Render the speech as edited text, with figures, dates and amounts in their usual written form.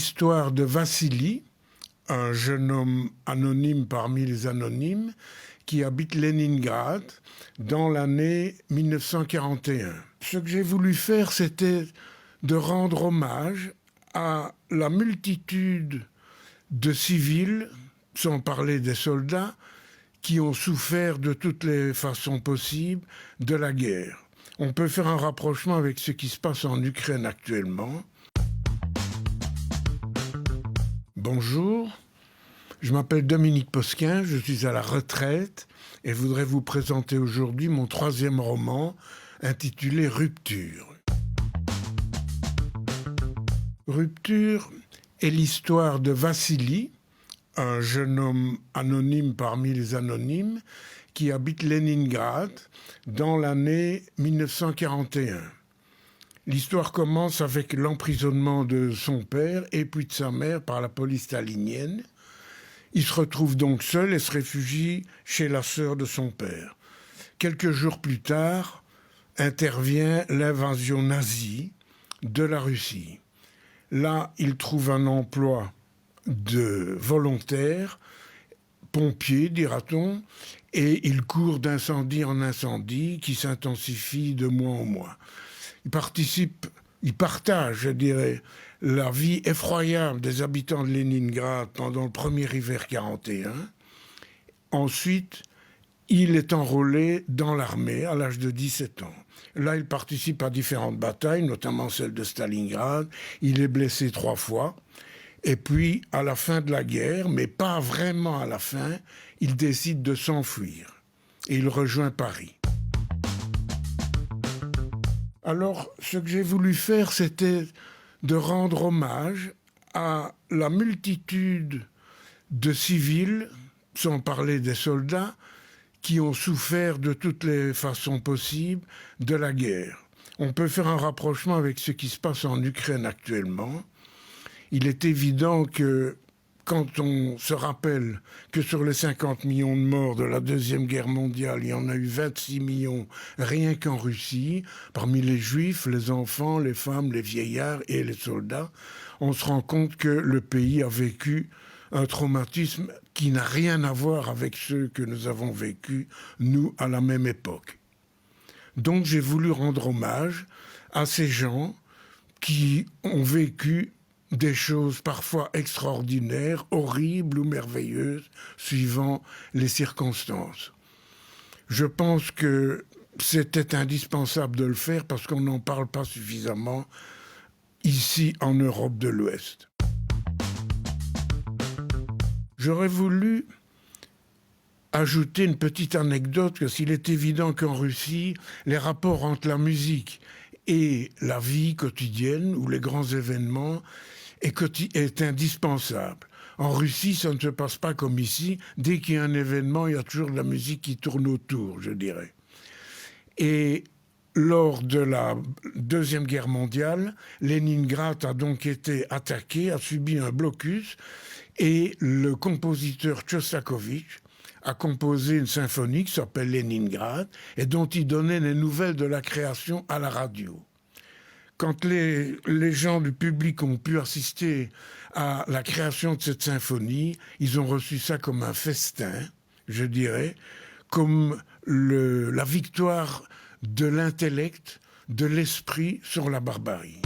l'histoire de Vassili, un jeune homme anonyme parmi les anonymes, qui habite Leningrad dans l'année 1941. Ce que j'ai voulu faire, c'était de rendre hommage à la multitude de civils, sans parler des soldats, qui ont souffert de toutes les façons possibles de la guerre. On peut faire un rapprochement avec ce qui se passe en Ukraine actuellement. Bonjour, je m'appelle Dominique Posquin, je suis à la retraite et je voudrais vous présenter aujourd'hui mon troisième roman intitulé Rupture. Rupture est l'histoire de Vassili, un jeune homme anonyme parmi les anonymes, qui habite Leningrad dans l'année 1941. L'histoire commence avec l'emprisonnement de son père et puis de sa mère par la police stalinienne. Il se retrouve donc seul et se réfugie chez la sœur de son père. Quelques jours plus tard, intervient l'invasion nazie de la Russie. Là, il trouve un emploi de volontaire, pompier, dira-t-on, et il court d'incendie en incendie qui s'intensifie de mois en mois. Il partage, je dirais, la vie effroyable des habitants de Leningrad pendant le premier hiver 41. Ensuite, il est enrôlé dans l'armée à l'âge de 17 ans. Là, il participe à différentes batailles, notamment celle de Stalingrad. Il est blessé 3 fois. Et puis, à la fin de la guerre, mais pas vraiment à la fin, il décide de s'enfuir. Et il rejoint Paris. Alors, ce que j'ai voulu faire, c'était de rendre hommage à la multitude de civils, sans parler des soldats, qui ont souffert de toutes les façons possibles de la guerre. On peut faire un rapprochement avec ce qui se passe en Ukraine actuellement. Il est évident que quand on se rappelle que sur les 50 millions de morts de la Deuxième Guerre mondiale, il y en a eu 26 millions rien qu'en Russie, parmi les juifs, les enfants, les femmes, les vieillards et les soldats, on se rend compte que le pays a vécu un traumatisme qui n'a rien à voir avec ceux que nous avons vécus, nous, à la même époque. Donc j'ai voulu rendre hommage à ces gens qui ont vécu des choses parfois extraordinaires, horribles ou merveilleuses, suivant les circonstances. Je pense que c'était indispensable de le faire parce qu'on n'en parle pas suffisamment ici en Europe de l'Ouest. J'aurais voulu ajouter une petite anecdote, que s'il est évident qu'en Russie, les rapports entre la musique et la vie quotidienne ou les grands événements est indispensable. En Russie, ça ne se passe pas comme ici. Dès qu'il y a un événement, il y a toujours de la musique qui tourne autour, je dirais. Et lors de la Deuxième Guerre mondiale, Leningrad a donc été attaqué, a subi un blocus, et le compositeur Tchostakovitch a composé une symphonie qui s'appelle Leningrad et dont il donnait les nouvelles de la création à la radio. Quand les gens du public ont pu assister à la création de cette symphonie, ils ont reçu ça comme un festin, je dirais, comme la victoire de l'intellect, de l'esprit sur la barbarie.